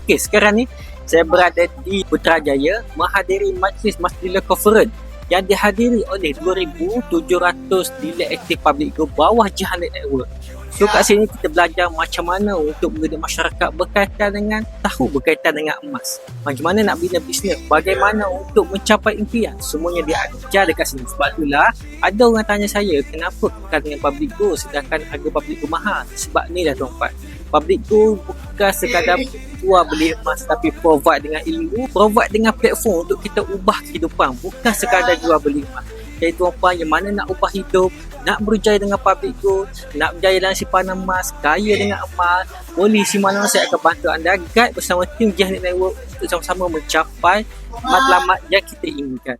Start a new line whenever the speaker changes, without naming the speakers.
Okey, sekarang ni saya berada di Putrajaya menghadiri majlis Mass Dealer Conference yang dihadiri oleh 2,700 dealer aktif public go bawah Jihanet Network. So kat sini kita belajar macam mana untuk mendidik masyarakat berkaitan dengan berkaitan dengan emas. Macam mana nak bina bisnes, bagaimana untuk mencapai impian. Semuanya diajar dekat sini. Sebab itulah ada orang tanya saya kenapa kekal dengan public go sedangkan harga public go mahal. Sebab ni dah tuan-tuan. Public go bukan sekadar jual beli emas tapi provide dengan ilmu, provide dengan platform untuk kita ubah kehidupan, bukan sekadar jual beli emas. Jadi tuan-puan yang mana nak ubah hidup, nak berjaya dengan public go, nak berjaya dalam simpanan emas, kaya dengan emas, boleh simalan saya akan bantu anda guide bersama tim Jihanet Network untuk sama-sama mencapai matlamat yang kita inginkan.